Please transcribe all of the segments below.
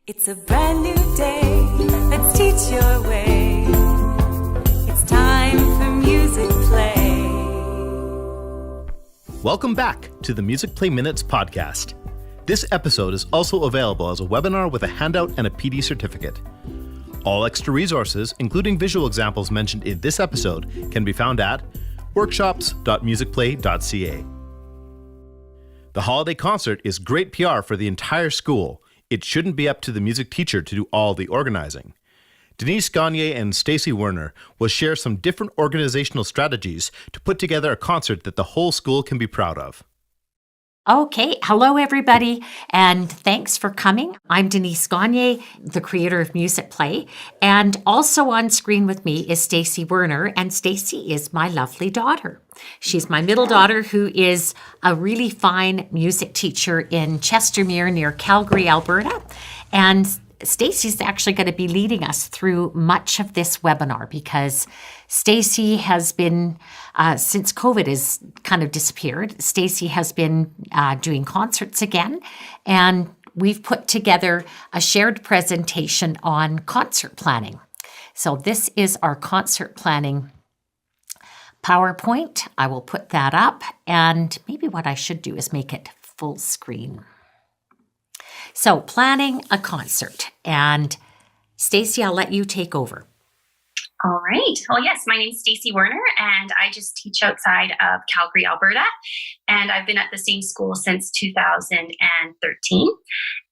It's a brand new day, let's teach your way. It's time for Musicplay. Welcome back to the Musicplay Minutes podcast. This episode is also available as a webinar with a handout and a PD certificate. All extra resources, including visual examples mentioned in this episode, can be found at workshops.musicplay.ca. The holiday concert is great PR for the entire school. It shouldn't be up to the music teacher to do all the organizing. Denise Gagne and Stacy Werner will share some different organizational strategies to put together a concert that the whole school can be proud of. Okay, hello everybody, and thanks for coming. I'm Denise Gagne, the creator of Musicplay, and also on screen with me is Stacy Werner, and Stacy is my lovely daughter. She's my middle daughter who is a really fine music teacher in Chestermere near Calgary, Alberta, and Stacy's actually going to be leading us through much of this webinar because Stacy has been, since COVID has kind of disappeared, Stacy has been doing concerts again, and we've put together a shared presentation on concert planning. So this is our concert planning PowerPoint. I will put that up, and maybe what I should do is make it full screen. So planning a concert, and Stacy, I'll let you take over. All right. Well, yes, my name's Stacy Werner, and I just teach outside of Calgary, Alberta. And I've been at the same school since 2013.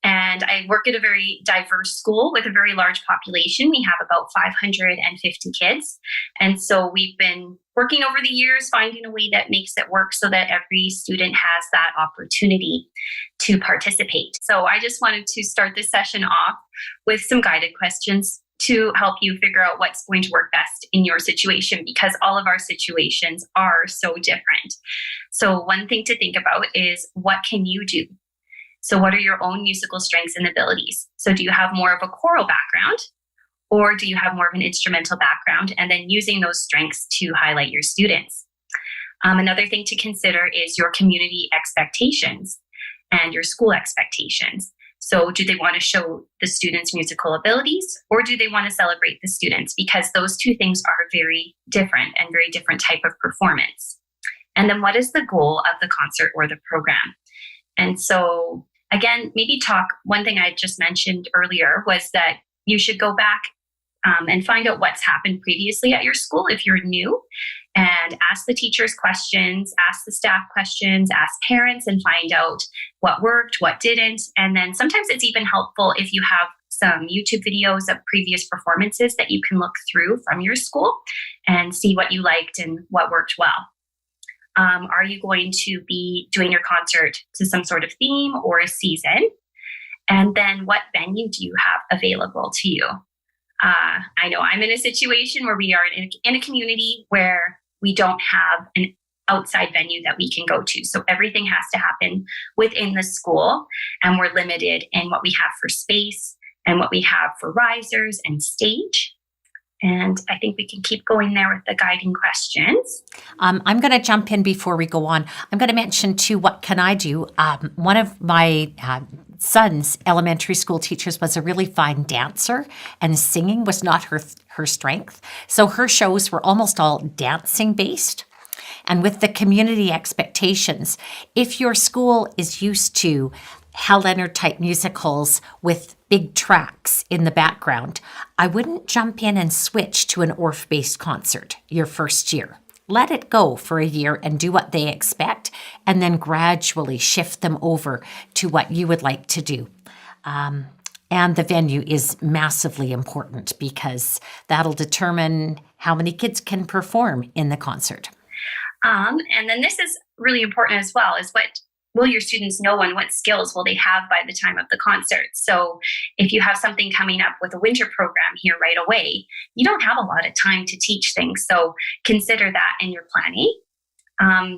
And I work at a very diverse school with a very large population. We have about 550 kids. And so we've been working over the years, finding a way that makes it work so that every student has that opportunity to participate. So I just wanted to start this session off with some guided questions to help you figure out what's going to work best in your situation, because all of our situations are so different. So one thing to think about is, what can you do? So what are your own musical strengths and abilities? So do you have more of a choral background, or do you have more of an instrumental background, and then using those strengths to highlight your students? Another thing to consider is your community expectations and your school expectations. So do they want to show the students' musical abilities, or do they want to celebrate the students? Because those two things are very different and very different type of performance. And then what is the goal of the concert or the program? And so again, maybe one thing I just mentioned earlier was that you should go back and find out what's happened previously at your school if you're new, and ask the teachers questions, ask the staff questions, ask parents, and find out what worked, what didn't. And then sometimes it's even helpful if you have some YouTube videos of previous performances that you can look through from your school and see what you liked and what worked well. Are you going to be doing your concert to some sort of theme or a season? And then what venue do you have available to you? I know I'm in a situation where we are in a community where we don't have an outside venue that we can go to. So everything has to happen within the school, and we're limited in what we have for space and what we have for risers and stage. And I think we can keep going there with the guiding questions. I'm going to jump in before we go on. I'm going to mention too, what can I do? One of my son's elementary school teachers was a really fine dancer, and singing was not her strength. So her shows were almost all dancing based. And with the community expectations, if your school is used to Hal Leonard type musicals with big tracks in the background, I wouldn't jump in and switch to an Orff-based concert your first year. Let it go for a year and do what they expect, and then gradually shift them over to what you would like to do. And the venue is massively important because that'll determine how many kids can perform in the concert. And then this is really important as well, is what will your students know and what skills will they have by the time of the concert? So if you have something coming up with a winter program here right away, you don't have a lot of time to teach things. So consider that in your planning.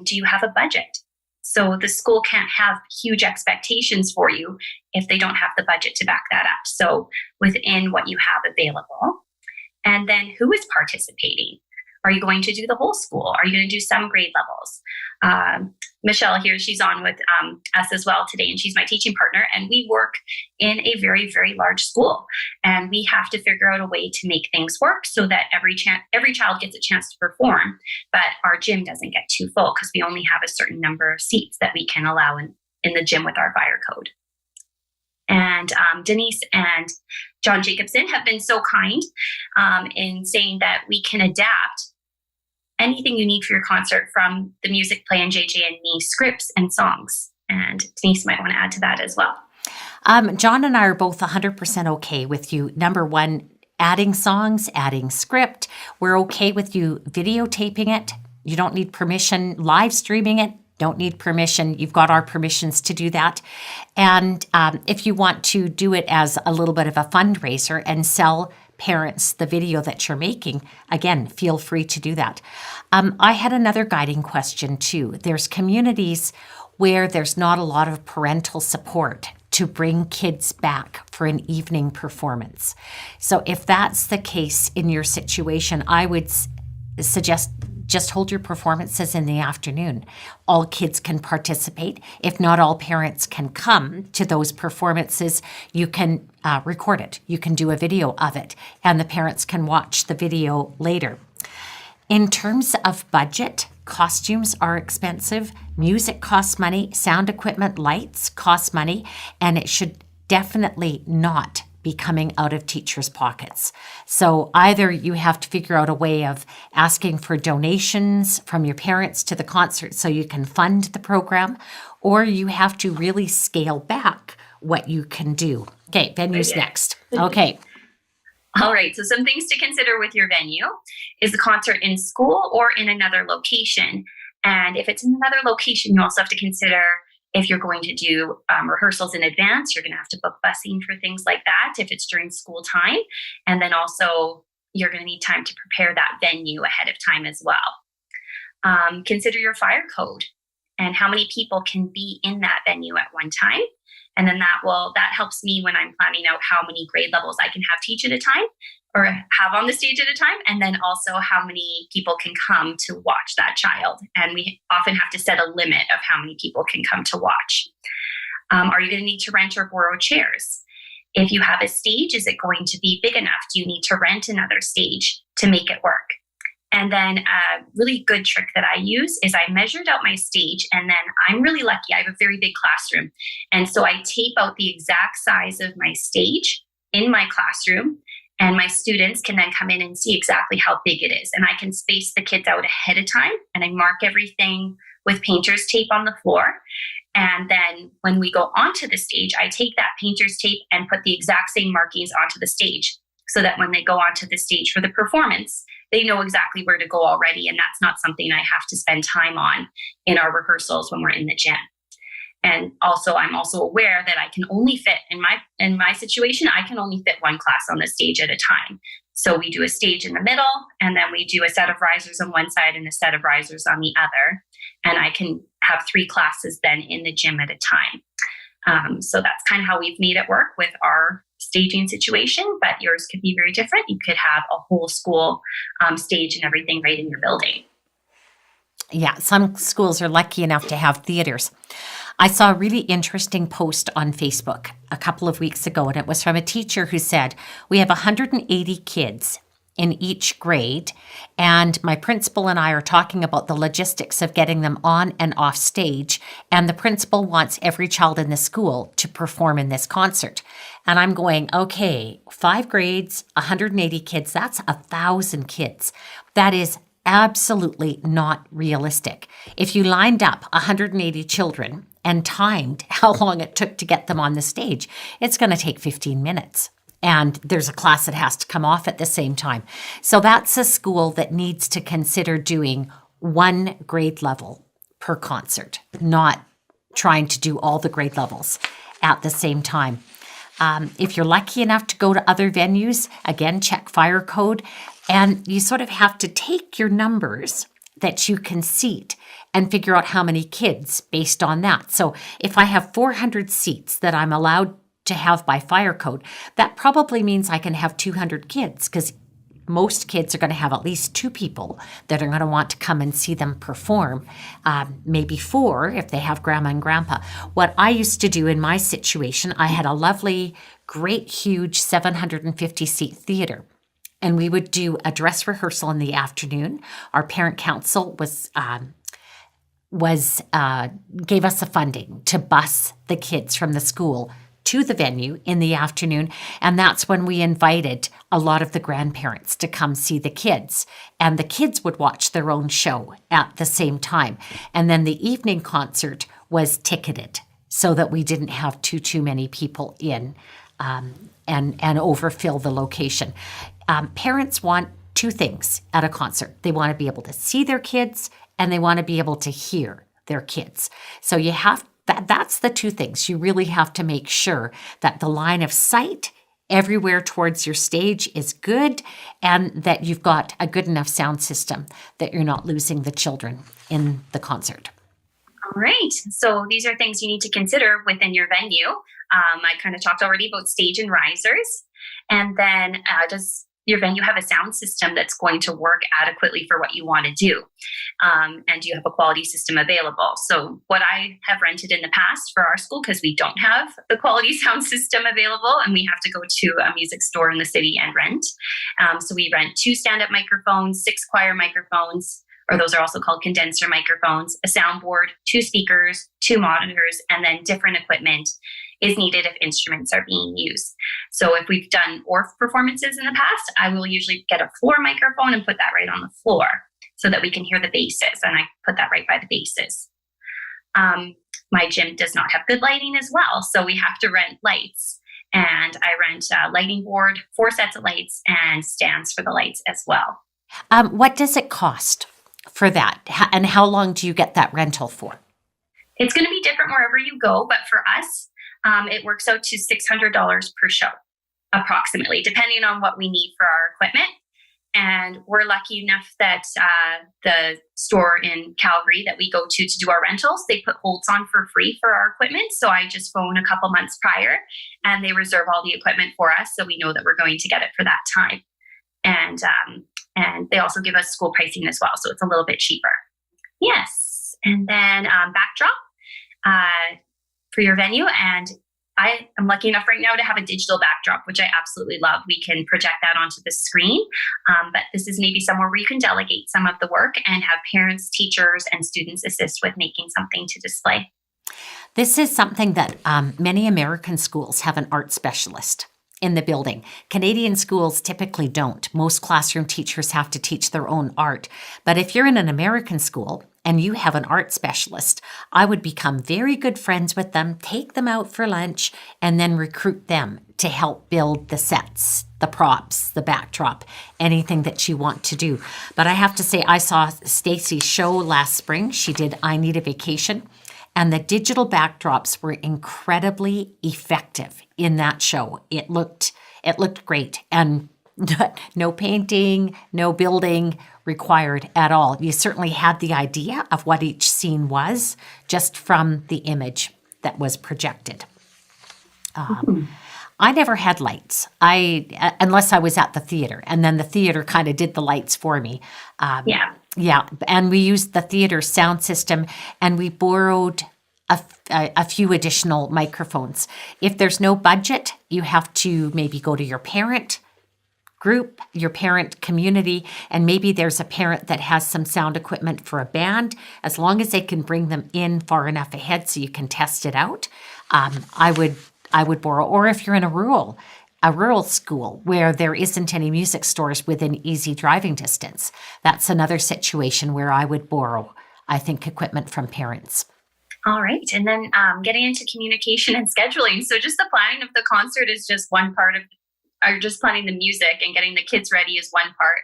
Do you have a budget? So the school can't have huge expectations for you if they don't have the budget to back that up. So within what you have available. And then who is participating? Are you going to do the whole school? Are you going to do some grade levels? Michelle here, she's on with us as well today, and she's my teaching partner. And we work in a very, very large school, and we have to figure out a way to make things work so that every child gets a chance to perform, but our gym doesn't get too full because we only have a certain number of seats that we can allow in the gym with our fire code. And Denise and John Jacobson have been so kind in saying that we can adapt anything you need for your concert from the Musicplay and JJ&Me scripts and songs. And Denise might want to add to that as well. John and I are both 100% okay with you. Number one, adding songs, adding script. We're okay with you videotaping it. You don't need permission. Live streaming it. Don't need permission. You've got our permissions to do that. And if you want to do it as a little bit of a fundraiser and sell parents the video that you're making, again, feel free to do that. I had another guiding question too. There's communities where there's not a lot of parental support to bring kids back for an evening performance. So if that's the case in your situation, I would suggest just hold your performances in the afternoon. All kids can participate. If not all parents can come to those performances, you can record it. You can do a video of it, and the parents can watch the video later. In terms of budget, costumes are expensive. Music costs money. Sound equipment, lights cost money, and it should definitely not be coming out of teachers' pockets. So either you have to figure out a way of asking for donations from your parents to the concert so you can fund the program, or you have to really scale back what you can do. Okay, venues next. Okay. All right, so some things to consider with your venue is the concert in school or in another location. And if it's in another location, you also have to consider if you're going to do rehearsals in advance, you're going to have to book busing for things like that if it's during school time. And then also you're going to need time to prepare that venue ahead of time as well. Consider your fire code and how many people can be in that venue at one time. And then that helps me when I'm planning out how many grade levels I can have teach at a time or have on the stage at a time. And then also how many people can come to watch that child. And we often have to set a limit of how many people can come to watch. Are you going to need to rent or borrow chairs? If you have a stage, is it going to be big enough? Do you need to rent another stage to make it work? And then a really good trick that I use is I measured out my stage, and then I'm really lucky. I have a very big classroom. And so I tape out the exact size of my stage in my classroom, and my students can then come in and see exactly how big it is. And I can space the kids out ahead of time, and I mark everything with painter's tape on the floor. And then when we go onto the stage, I take that painter's tape and put the exact same markings onto the stage so that when they go onto the stage for the performance, they know exactly where to go already. And that's not something I have to spend time on in our rehearsals when we're in the gym. And also, I'm also aware that I can only fit in my situation, I can only fit one class on the stage at a time. So we do a stage in the middle, and then we do a set of risers on one side and a set of risers on the other. And I can have 3 classes then in the gym at a time. So that's kind of how we've made it work with our staging situation, but yours could be very different. You could have a whole school stage and everything right in your building. Yeah, some schools are lucky enough to have theaters. I saw a really interesting post on Facebook a couple of weeks ago, and it was from a teacher who said, we have 180 kids in each grade, and my principal and I are talking about the logistics of getting them on and off stage, and the principal wants every child in the school to perform in this concert. And I'm going, okay, 5 grades, 180 kids, that's 1,000 kids. That is absolutely not realistic. If you lined up 180 children and timed how long it took to get them on the stage, it's going to take 15 minutes. And there's a class that has to come off at the same time. So that's a school that needs to consider doing 1 grade level per concert, not trying to do all the grade levels at the same time. If you're lucky enough to go to other venues, again, check fire code. And you sort of have to take your numbers that you can seat and figure out how many kids based on that. So if I have 400 seats that I'm allowed to have by fire code, that probably means I can have 200 kids because most kids are going to have at least 2 people that are going to want to come and see them perform, maybe 4 if they have grandma and grandpa. What I used to do in my situation, I had a lovely, great, huge 750-seat theater. And we would do a dress rehearsal in the afternoon. Our parent council gave us the funding to bus the kids from the school to the venue in the afternoon. And that's when we invited a lot of the grandparents to come see the kids. And the kids would watch their own show at the same time. And then the evening concert was ticketed so that we didn't have too many people in and overfill the location. Parents want 2 things at a concert. They want to be able to see their kids and they want to be able to hear their kids. So you have that's the 2 things. You really have to make sure that the line of sight everywhere towards your stage is good and that you've got a good enough sound system that you're not losing the children in the concert. All right. So these are things you need to consider within your venue. I kind of talked already about stage and risers. And then does your venue have a sound system that's going to work adequately for what you want to do? And do you have a quality system available? So what I have rented in the past for our school, because we don't have the quality sound system available and we have to go to a music store in the city and rent. So we rent 2 stand-up microphones, 6 choir microphones, or those are also called condenser microphones, a soundboard, 2 speakers, 2 monitors, and then different equipment is needed if instruments are being used. So if we've done ORF performances in the past, I will usually get a floor microphone and put that right on the floor so that we can hear the basses, and I put that right by the basses. My gym does not have good lighting as well, so we have to rent lights. And I rent a lighting board, 4 sets of lights, and stands for the lights as well. What does it cost for that? And how long do you get that rental for? It's going to be different wherever you go, but for us, it works out to $600 per show, approximately, depending on what we need for our equipment. And we're lucky enough that the store in Calgary that we go to do our rentals, they put holds on for free for our equipment. So I just phone a couple months prior and they reserve all the equipment for us. So we know that we're going to get it for that time. And they also give us school pricing as well. So it's a little bit cheaper. Yes. And then backdrop for your venue. And I am lucky enough right now to have a digital backdrop, which I absolutely love. We can project that onto the screen. But this is maybe somewhere where you can delegate some of the work and have parents, teachers, and students assist with making something to display. This is something that many American schools have an art specialist in the building. Canadian schools typically don't. Most classroom teachers have to teach their own art. But if you're in an American school and you have an art specialist, I would become very good friends with them, take them out for lunch, and then recruit them to help build the sets, the props, the backdrop, anything that you want to do. But I have to say, I saw Stacy's show last spring. She did I Need a Vacation. And the digital backdrops were incredibly effective in that show. It looked great, and no painting, no building required at all. You certainly had the idea of what each scene was just from the image that was projected. I never had lights. Unless I was at the theater, and then the theater kind of did the lights for me. Yeah, and we used the theater sound system, and we borrowed a few additional microphones. If there's no budget, you have to maybe go to your parent group, your parent community, and maybe there's a parent that has some sound equipment for a band. As long as they can bring them in far enough ahead so you can test it out, I would borrow. Or if you're in a rural school where there isn't any music stores within easy driving distance, that's another situation where I would borrow, I think, equipment from parents. All right. And then getting into communication and scheduling. So just the planning of the concert is just one part of, or just planning the music and getting the kids ready is one part.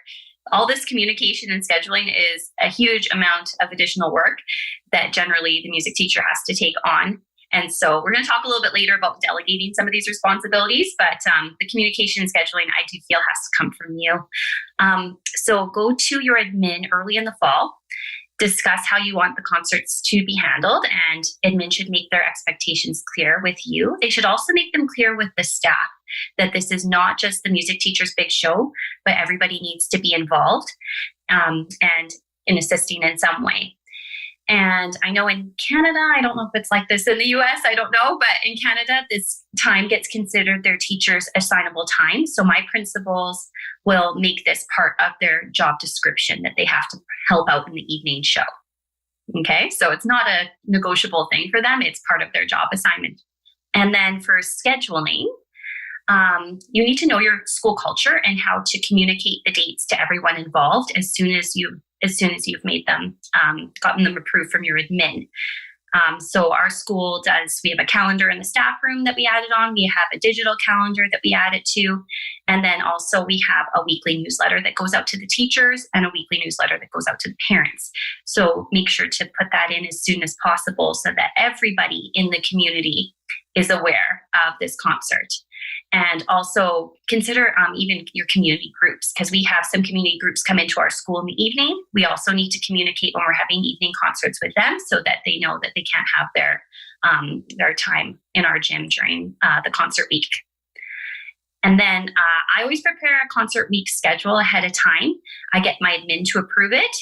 All this communication and scheduling is a huge amount of additional work that generally the music teacher has to take on. And so we're going to talk a little bit later about delegating some of these responsibilities, but the communication and scheduling, I do feel, has to come from you. So go to your admin early in the fall, discuss how you want the concerts to be handled, and admin should make their expectations clear with you. They should also make them clear with the staff. that this is not just the music teacher's big show, but everybody needs to be involved and in assisting in some way. And I know in Canada, I don't know if it's like this in the US, I don't know, but in Canada, this time gets considered their teacher's assignable time. So my principals will make this part of their job description that they have to help out in the evening show. Okay, so it's not a negotiable thing for them. It's part of their job assignment. And then for scheduling, you need to know your school culture and how to communicate the dates to everyone involved as soon as you've made them, gotten them approved from your admin. So our school we have a calendar in the staff room that we added on. We have a digital calendar that we added to. And then also we have a weekly newsletter that goes out to the teachers and a weekly newsletter that goes out to the parents. So make sure to put that in as soon as possible so that everybody in the community is aware of this concert. And also consider even your community groups, because we have some community groups come into our school in the evening. We also need to communicate when we're having evening concerts with them so that they know that they can't have their time in our gym during the concert week. And then I always prepare a concert week schedule ahead of time. I get my admin to approve it.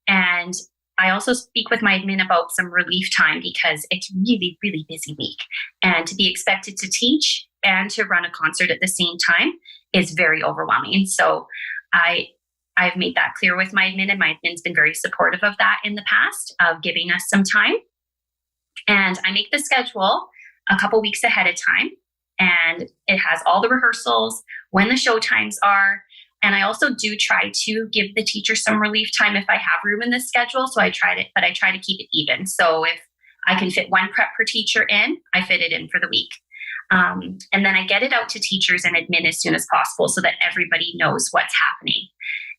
And I also speak with my admin about some relief time because it's really, really busy week. And to be expected to teach and to run a concert at the same time is very overwhelming. So I've made that clear with my admin, and my admin's been very supportive of that in the past, of giving us some time. And I make the schedule a couple weeks ahead of time, and it has all the rehearsals, when the show times are. And I also do try to give the teacher some relief time if I have room in the schedule. So I try to keep it even. So if I can fit one prep per teacher in, I fit it in for the week. And then I get it out to teachers and admin as soon as possible so that everybody knows what's happening.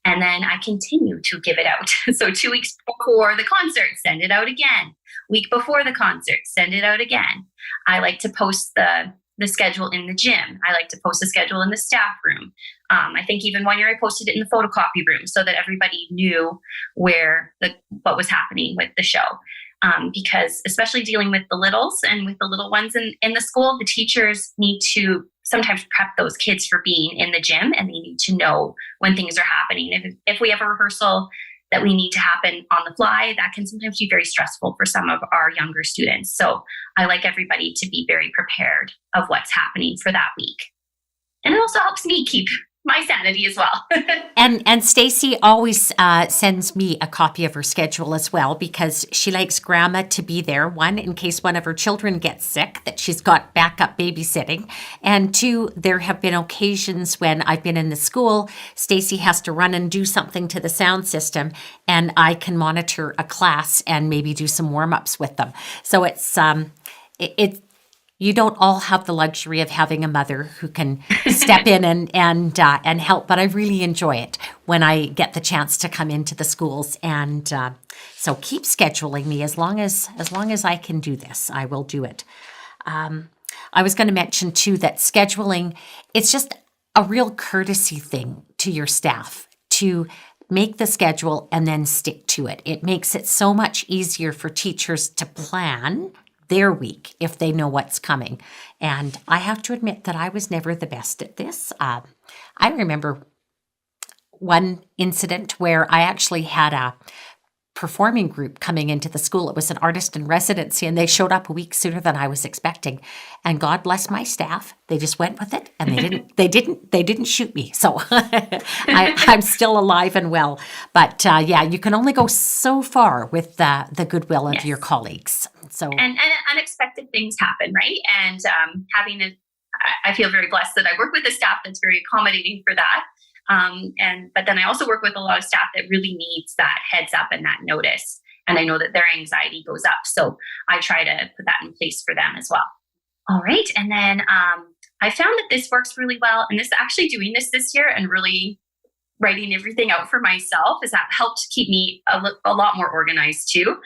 And then I continue to give it out. So 2 weeks before the concert, send it out again. Week before the concert, send it out again. I like to post the schedule in the gym. I like to post the schedule in the staff room. I think even one year I posted it in the photocopy room so that everybody knew what was happening with the show. Because especially dealing with the littles and with the little ones in the school, the teachers need to sometimes prep those kids for being in the gym, and they need to know when things are happening. If we have a rehearsal that we need to happen on the fly, that can sometimes be very stressful for some of our younger students. So I like everybody to be very prepared of what's happening for that week. And it also helps me keep my sanity as well. And Stacy always sends me a copy of her schedule as well, because she likes grandma to be there. One, in case one of her children gets sick, that she's got backup babysitting. And two, there have been occasions when I've been in the school, Stacy has to run and do something to the sound system, and I can monitor a class and maybe do some warm-ups with them. So it's you don't all have the luxury of having a mother who can step in and help, but I really enjoy it when I get the chance to come into the schools. And so keep scheduling me as long as I can do this. I will do it. I was going to mention too that scheduling, it's just a real courtesy thing to your staff to make the schedule and then stick to it. It makes it so much easier for teachers to plan their week if they know what's coming. And I have to admit that I was never the best at this. I remember one incident where I actually had a performing group coming into the school. It was an artist in residency, and they showed up a week sooner than I was expecting. And God bless my staff, they just went with it, and they didn't shoot me. So I'm still alive and well. But yeah, you can only go so far with the goodwill of your colleagues. So and unexpected things happen, right? And I feel very blessed that I work with a staff that's very accommodating for that. But then I also work with a lot of staff that really needs that heads up and that notice. And I know that their anxiety goes up. So I try to put that in place for them as well. All right. And then I found that this works really well. And actually doing this year and really writing everything out for myself has helped keep me a lot more organized too.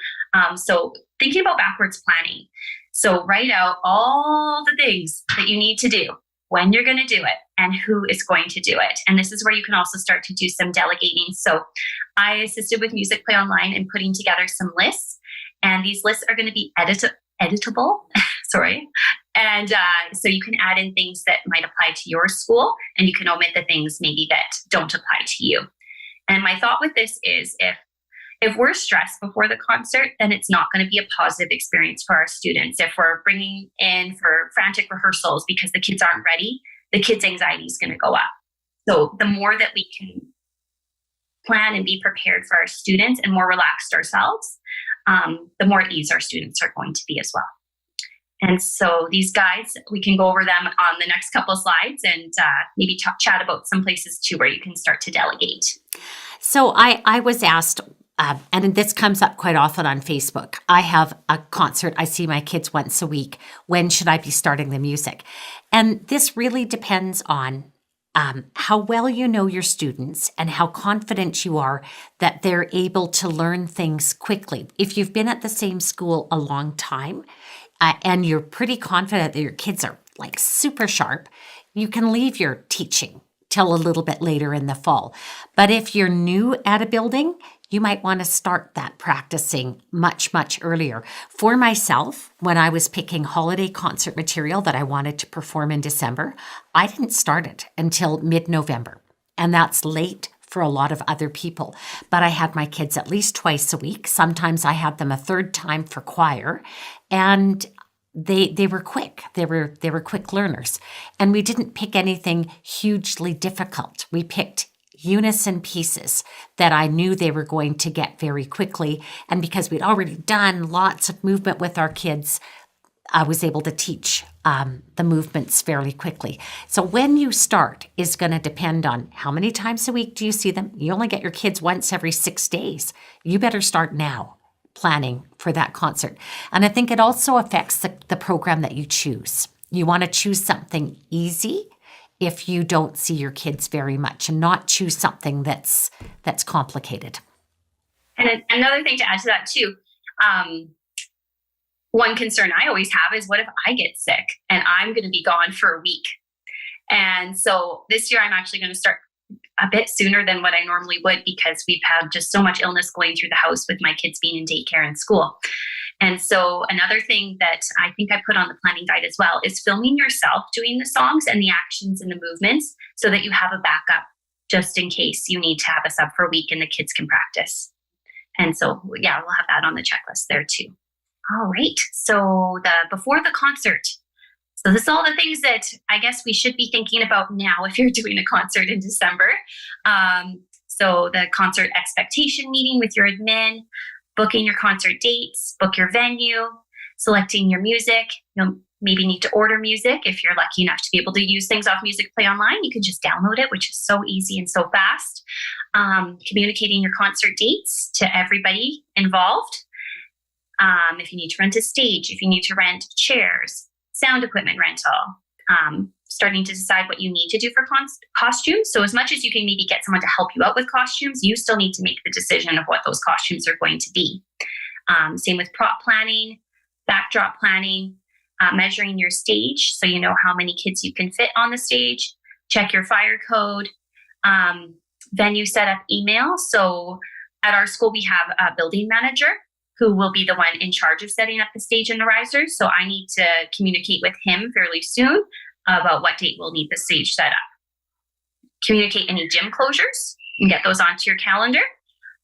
So thinking about backwards planning. So write out all the things that you need to do, when you're going to do it, and who is going to do it. And this is where you can also start to do some delegating. So I assisted with Musicplay Online in putting together some lists. And these lists are going to be editable. Sorry. And so you can add in things that might apply to your school, and you can omit the things maybe that don't apply to you. And my thought with this is if we're stressed before the concert, then it's not going to be a positive experience for our students. If we're bringing in for frantic rehearsals because the kids aren't ready, the kids' anxiety is going to go up. So the more that we can plan and be prepared for our students and more relaxed ourselves, the more at ease our students are going to be as well. And so these guides, we can go over them on the next couple of slides and maybe chat about some places too where you can start to delegate. So I was asked, and this comes up quite often on Facebook. I have a concert. I see my kids once a week. When should I be starting the music? And this really depends on how well you know your students and how confident you are that they're able to learn things quickly. If you've been at the same school a long time and you're pretty confident that your kids are like super sharp, you can leave your teaching till a little bit later in the fall. But if you're new at a building, you might want to start that practicing much, much earlier. For myself, when I was picking holiday concert material that I wanted to perform in December, I didn't start it until mid-November. And that's late for a lot of other people. But I had my kids at least twice a week. Sometimes I had them a third time for choir. And they were quick. They were quick learners. And we didn't pick anything hugely difficult. We picked unison pieces that I knew they were going to get very quickly. And because we'd already done lots of movement with our kids, I was able to teach the movements fairly quickly. So when you start is going to depend on how many times a week do you see them. You only get your kids once every 6 days. You better start now planning for that concert. And I think it also affects the program that you choose. You want to choose something easy if you don't see your kids very much, and not choose something that's complicated. And another thing to add to that too, one concern I always have is, what if I get sick and I'm going to be gone for a week? And so this year I'm actually going to start a bit sooner than what I normally would, because we've had just so much illness going through the house with my kids being in daycare and school. And so another thing that I think I put on the planning guide as well is filming yourself doing the songs and the actions and the movements so that you have a backup just in case you need to have us up for a week and the kids can practice. And so, yeah, we'll have that on the checklist there too. All right. So before the concert. So this is all the things that I guess we should be thinking about now if you're doing a concert in December. So the concert expectation meeting with your admin, booking your concert dates, book your venue, selecting your music. You'll maybe need to order music. If you're lucky enough to be able to use things off Musicplay online, you can just download it, which is so easy and so fast. Communicating your concert dates to everybody involved. If you need to rent a stage, if you need to rent chairs, sound equipment rental, starting to decide what you need to do for costumes. So as much as you can maybe get someone to help you out with costumes, you still need to make the decision of what those costumes are going to be. Same with prop planning, backdrop planning, measuring your stage so you know how many kids you can fit on the stage, check your fire code, venue setup email. So at our school, we have a building manager who will be the one in charge of setting up the stage and the risers. So I need to communicate with him fairly soon about what date we'll need the stage set up. Communicate any gym closures and get those onto your calendar.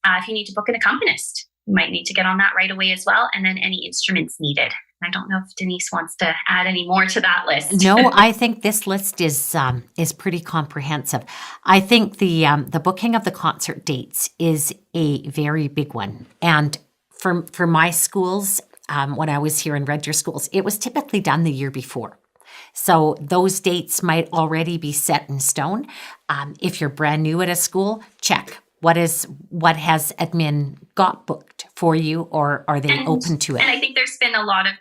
If you need to book an accompanist, you might need to get on that right away as well. And then any instruments needed. I don't know if Denise wants to add any more to that list. No, I think this list is pretty comprehensive. I think the booking of the concert dates is a very big one. And for my schools, when I was here in Red Deer schools, it was typically done the year before. So those dates might already be set in stone. If you're brand new at a school, check what has admin got booked for you, or are they open to it? And I think there's been a lot of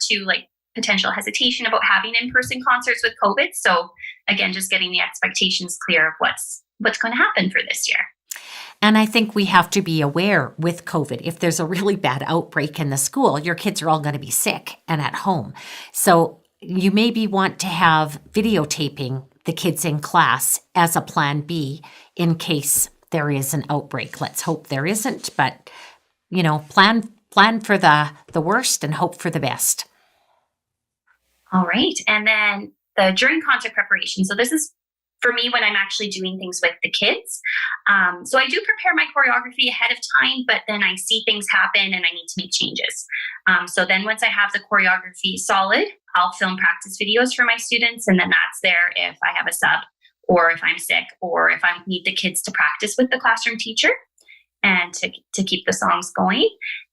potential hesitation about having in-person concerts with COVID. So again, just getting the expectations clear of what's going to happen for this year. And I think we have to be aware with COVID, if there's a really bad outbreak in the school, your kids are all going to be sick and at home. So you maybe want to have videotaping the kids in class as a plan B in case there is an outbreak. Let's hope there isn't, but plan for the worst and hope for the best. All right. And then the during concert preparation. So this is for me when I'm actually doing things with the kids. So I do prepare my choreography ahead of time, but then I see things happen and I need to make changes. So then once I have the choreography solid, I'll film practice videos for my students. And then that's there if I have a sub or if I'm sick or if I need the kids to practice with the classroom teacher and to keep the songs going.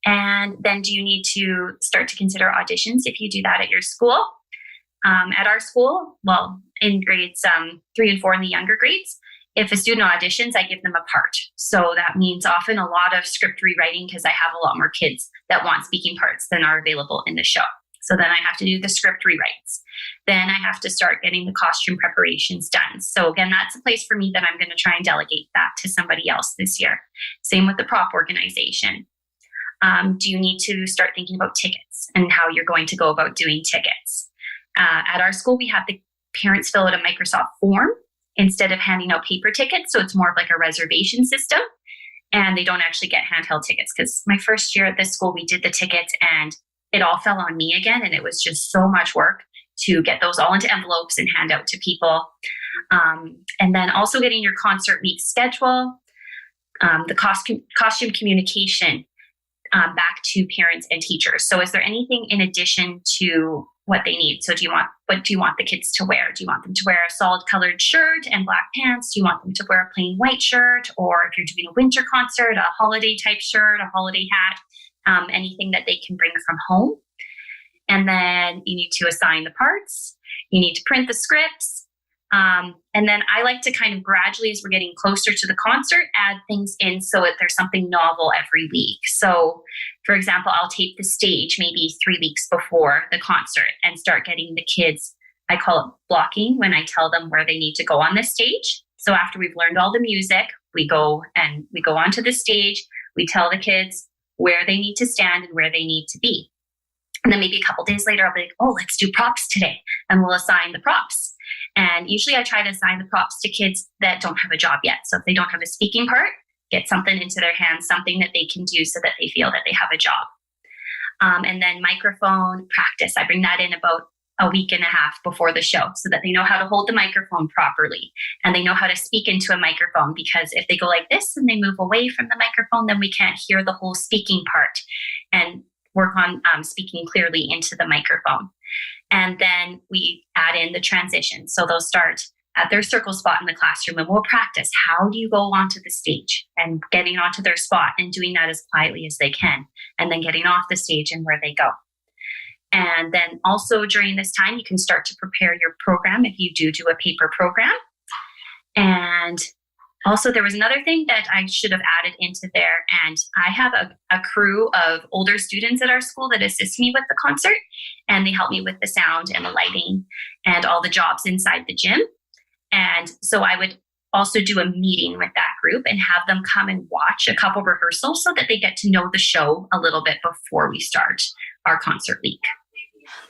And then do you need to start to consider auditions if you do that at your school? At our school, well, in grades 3 and 4 in the younger grades, if a student auditions, I give them a part. So that means often a lot of script rewriting because I have a lot more kids that want speaking parts than are available in the show. So then I have to do the script rewrites. Then I have to start getting the costume preparations done. So again, that's a place for me that I'm going to try and delegate that to somebody else this year. Same with the prop organization. Do you need to start thinking about tickets and how you're going to go about doing tickets? At our school, we have the parents fill out a Microsoft form instead of handing out paper tickets. So it's more of like a reservation system. And they don't actually get handheld tickets because my first year at this school, we did the tickets and it all fell on me again. And it was just so much work to get those all into envelopes and hand out to people. And then also getting your concert week schedule, the costume communication back to parents and teachers. So is there anything in addition to what they need? So what do you want the kids to wear? Do you want them to wear a solid colored shirt and black pants? Do you want them to wear a plain white shirt? Or if you're doing a winter concert, a holiday type shirt, a holiday hat, anything that they can bring from home. And then you need to assign the parts. You need to print the scripts. And then I like to kind of gradually, as we're getting closer to the concert, add things in so that there's something novel every week. So, for example, I'll tape the stage maybe 3 weeks before the concert and start getting the kids, I call it blocking, when I tell them where they need to go on the stage. So after we've learned all the music, we go onto the stage, we tell the kids where they need to stand and where they need to be. And then maybe a couple days later, I'll be like, oh, let's do props today. And we'll assign the props. And usually I try to assign the props to kids that don't have a job yet. So if they don't have a speaking part, get something into their hands, something that they can do so that they feel that they have a job. And then microphone practice. I bring that in about a week and a half before the show so that they know how to hold the microphone properly and they know how to speak into a microphone, because if they go like this and they move away from the microphone, then we can't hear the whole speaking part, and work on speaking clearly into the microphone. And then we add in the transition. So they'll start at their circle spot in the classroom and we'll practice how do you go onto the stage and getting onto their spot and doing that as quietly as they can, and then getting off the stage and where they go. And then also during this time, you can start to prepare your program if you do a paper program. And also, there was another thing that I should have added into there, and I have a crew of older students at our school that assist me with the concert, and they help me with the sound and the lighting and all the jobs inside the gym. And so I would also do a meeting with that group and have them come and watch a couple rehearsals so that they get to know the show a little bit before we start our concert week.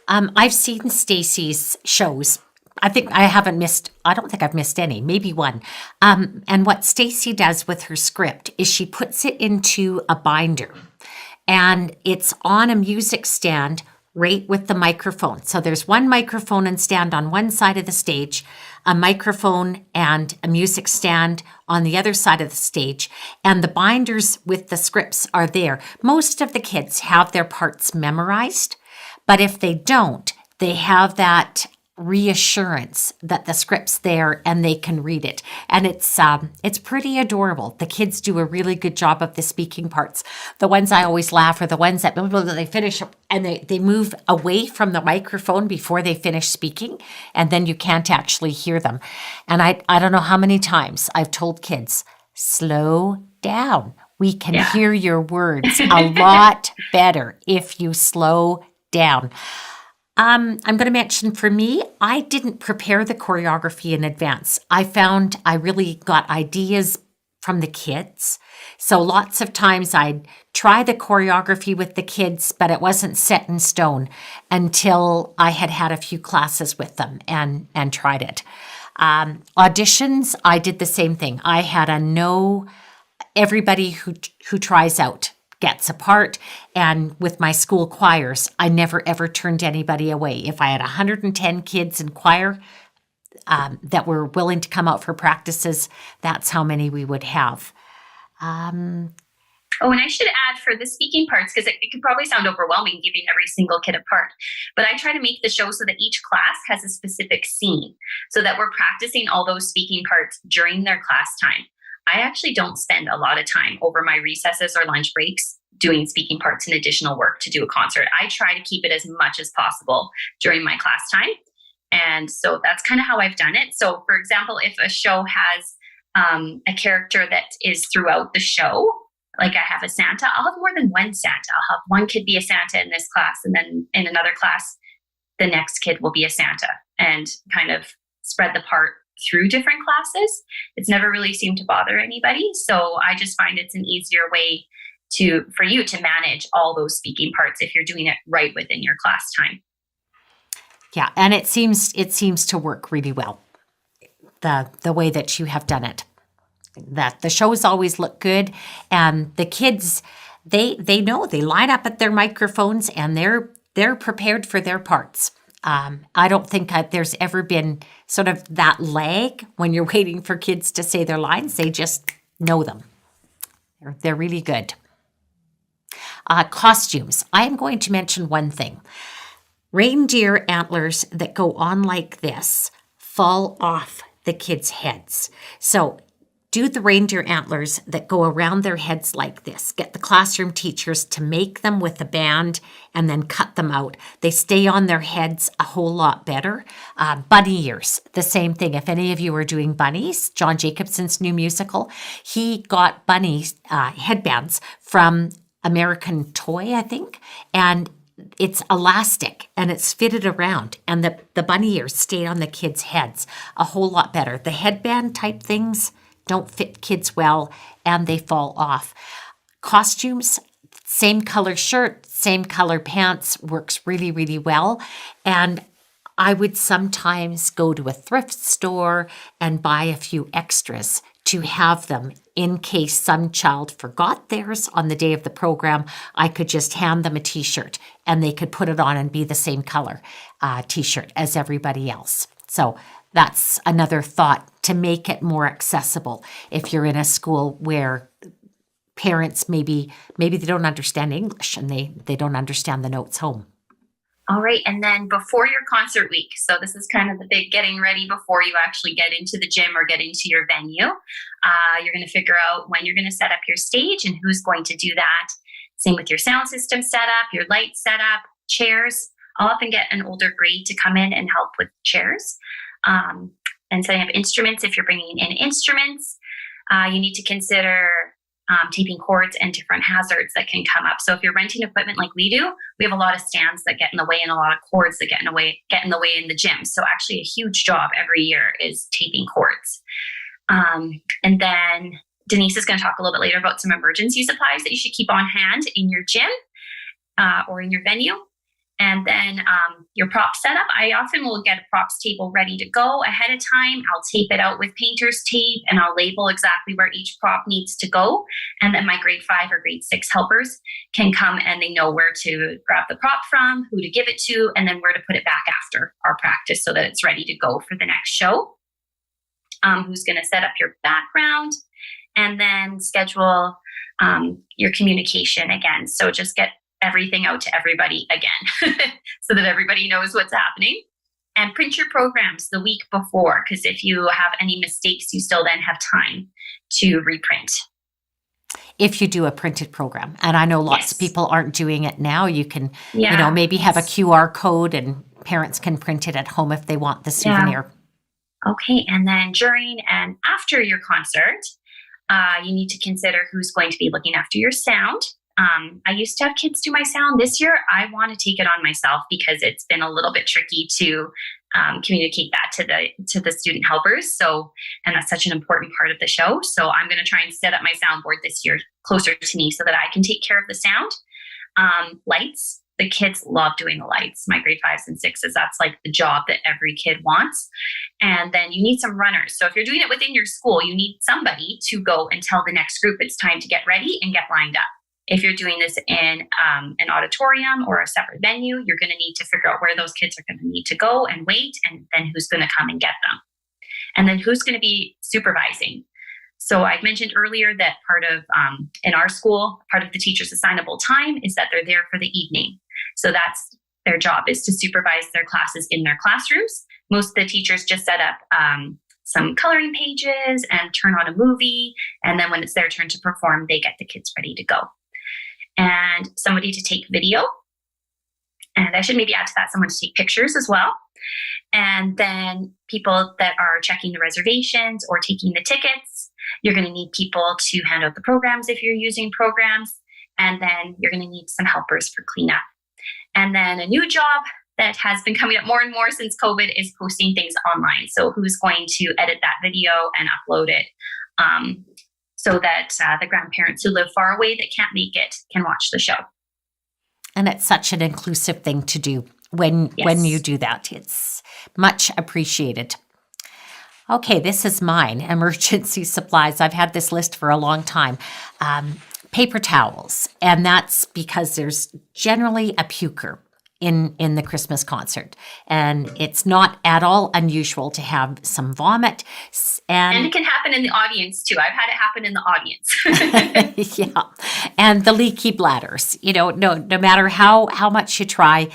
I've seen Stacy's shows. I don't think I've missed any, maybe one. And what Stacy does with her script is she puts it into a binder and it's on a music stand right with the microphone. So there's one microphone and stand on one side of the stage, a microphone and a music stand on the other side of the stage, and the binders with the scripts are there. Most of the kids have their parts memorized, but if they don't, they have that reassurance that the script's there and they can read it. And it's pretty adorable. The kids do a really good job of the speaking parts. The ones I always laugh are the ones that they finish and they move away from the microphone before they finish speaking, and then you can't actually hear them. And I don't know how many times I've told kids, slow down. We can hear your words a lot better if you slow down. I'm going to mention for me, I didn't prepare the choreography in advance. I found I really got ideas from the kids. So lots of times I'd try the choreography with the kids, but it wasn't set in stone until I had a few classes with them and tried it. Auditions, I did the same thing. I had everybody who tries out gets a part. And with my school choirs, I never ever turned anybody away. If I had 110 kids in choir that were willing to come out for practices, that's how many we would have. Oh, and I should add for the speaking parts, because it could probably sound overwhelming giving every single kid a part, but I try to make the show so that each class has a specific scene so that we're practicing all those speaking parts during their class time. I actually don't spend a lot of time over my recesses or lunch breaks doing speaking parts and additional work to do a concert. I try to keep it as much as possible during my class time. And so that's kind of how I've done it. So for example, if a show has a character that is throughout the show, like I have a Santa, I'll have more than one Santa. I'll have one kid be a Santa in this class, and then in another class, the next kid will be a Santa, and kind of spread the part through different classes. It's never really seemed to bother anybody. So I just find it's an easier way for you to manage all those speaking parts if you're doing it right within your class time. Yeah, and it seems to work really well, the way that you have done it. That the shows always look good, and the kids, they know, they line up at their microphones and they're prepared for their parts. I don't think there's ever been sort of that lag when you're waiting for kids to say their lines. They just know them. They're really good. Costumes. I am going to mention one thing. Reindeer antlers that go on like this fall off the kids' heads. So do the reindeer antlers that go around their heads like this. Get the classroom teachers to make them with a band and then cut them out. They stay on their heads a whole lot better. Bunny ears, the same thing. If any of you are doing bunnies, John Jacobson's new musical, he got bunny headbands from American Toy, I think, and it's elastic and it's fitted around, and the bunny ears stay on the kids' heads a whole lot better. The headband type things don't fit kids well, and they fall off. Costumes, same color shirt, same color pants, works really, really well. And I would sometimes go to a thrift store and buy a few extras to have them in case some child forgot theirs on the day of the program. I could just hand them a t-shirt and they could put it on and be the same color t-shirt as everybody else. So that's another thought to make it more accessible. If you're in a school where parents maybe they don't understand English and they don't understand the notes home. All right. And then before your concert week, so this is kind of the big getting ready before you actually get into the gym or get into your venue. You're going to figure out when you're going to set up your stage and who's going to do that. Same with your sound system setup, your light setup, chairs. I'll often get an older grade to come in and help with chairs. And setting up instruments. If you're bringing in instruments, you need to consider taping cords and different hazards that can come up. So if you're renting equipment like we do, we have a lot of stands that get in the way and a lot of cords that get in the way in the gym. So actually a huge job every year is taping cords. And then Denise is going to talk a little bit later about some emergency supplies that you should keep on hand in your gym or in your venue. And then your prop setup, I often will get a props table ready to go ahead of time. I'll tape it out with painter's tape and I'll label exactly where each prop needs to go. And then my grade 5 or grade 6 helpers can come and they know where to grab the prop from, who to give it to, and then where to put it back after our practice so that it's ready to go for the next show. Who's going to set up your background, and then schedule your communication again. So just get everything out to everybody again so that everybody knows what's happening. And print your programs the week before, because if you have any mistakes, you still then have time to reprint. If you do a printed program. And I know lots of people aren't doing it now. You can, maybe have a QR code and parents can print it at home if they want the souvenir. Okay. And then during and after your concert, you need to consider who's going to be looking after your sound. I used to have kids do my sound. This year, I want to take it on myself because it's been a little bit tricky to communicate that to the student helpers. So, and that's such an important part of the show. So I'm going to try and set up my soundboard this year closer to me so that I can take care of the sound. Lights. The kids love doing the lights. My grade 5s and 6s, that's like the job that every kid wants. And then you need some runners. So if you're doing it within your school, you need somebody to go and tell the next group it's time to get ready and get lined up. If you're doing this in an auditorium or a separate venue, you're going to need to figure out where those kids are going to need to go and wait, and then who's going to come and get them. And then who's going to be supervising. So I mentioned earlier that part of, in our school, part of the teacher's assignable time is that they're there for the evening. So that's their job, is to supervise their classes in their classrooms. Most of the teachers just set up some coloring pages and turn on a movie. And then when it's their turn to perform, they get the kids ready to go. And somebody to take video. And I should maybe add to that, someone to take pictures as well. And then people that are checking the reservations or taking the tickets. You're going to need people to hand out the programs if you're using programs. And then you're going to need some helpers for cleanup. And then a new job that has been coming up more and more since COVID is posting things online. So who's going to edit that video and upload it so that the grandparents who live far away that can't make it can watch the show. And it's such an inclusive thing to do when you do that. It's much appreciated. Okay, this is mine. Emergency supplies. I've had this list for a long time. Paper towels. And that's because there's generally a puker in the Christmas concert. And it's not at all unusual to have some vomit. And it can happen in the audience too. I've had it happen in the audience. Yeah. And the leaky bladders. No matter how much you try,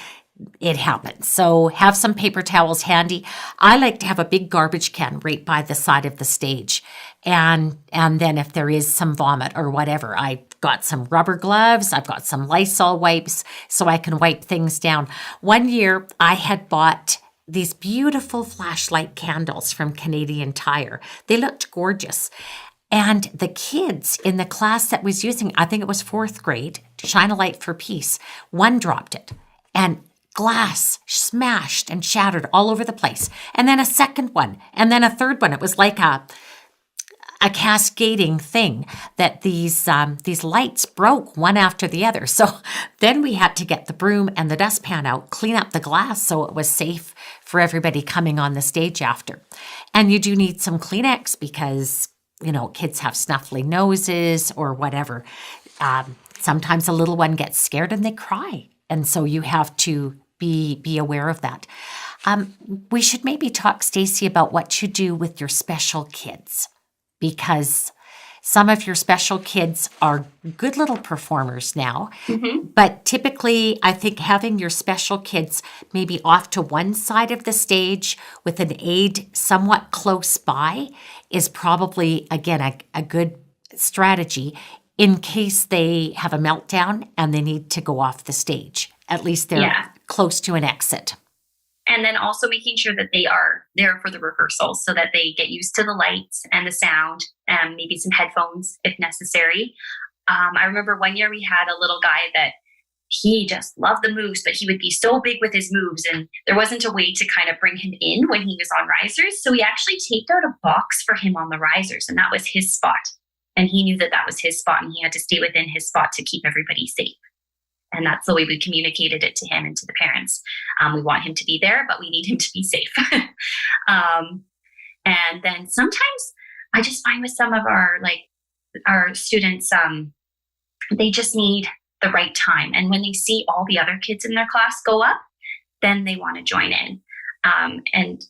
it happens. So have some paper towels handy. I like to have a big garbage can right by the side of the stage. And then if there is some vomit or whatever, I've got some rubber gloves. I've got some Lysol wipes so I can wipe things down. One year I had bought these beautiful flashlight candles from Canadian Tire. They looked gorgeous. And the kids in the class that was using, I think it was 4th grade, Shine a Light for Peace, one dropped it. And glass smashed and shattered all over the place. And then a second one, and then a third one. It was like a cascading thing that these lights broke one after the other. So then we had to get the broom and the dustpan out, clean up the glass so it was safe for everybody coming on the stage after. And you do need some Kleenex because, kids have snuffly noses or whatever. Sometimes a little one gets scared and they cry. And so you have to be aware of that. We should maybe talk, Stacy, about what you do with your special kids, because some of your special kids are good little performers now. Mm-hmm. But typically, I think having your special kids maybe off to one side of the stage with an aide somewhat close by is probably, again, a good strategy in case they have a meltdown and they need to go off the stage. At least they're close to an exit. And then also making sure that they are there for the rehearsals so that they get used to the lights and the sound, and maybe some headphones if necessary. I remember one year we had a little guy that he just loved the moves, but he would be so big with his moves, and there wasn't a way to kind of bring him in when he was on risers. So we actually taped out a box for him on the risers, and that was his spot. And he knew that was his spot, and he had to stay within his spot to keep everybody safe. And that's the way we communicated it to him and to the parents. We want him to be there, but we need him to be safe. And then sometimes I just find with some of our students, they just need the right time. And when they see all the other kids in their class go up, then they want to join in. And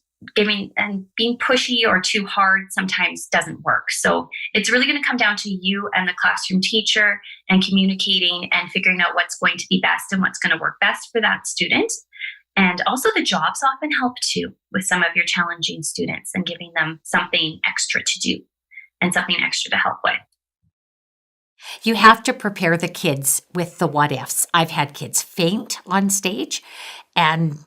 being pushy or too hard sometimes doesn't work. So it's really going to come down to you and the classroom teacher and communicating and figuring out what's going to be best and what's going to work best for that student. And also the jobs often help too with some of your challenging students and giving them something extra to do and something extra to help with. You have to prepare the kids with the what ifs. I've had kids faint on stage, and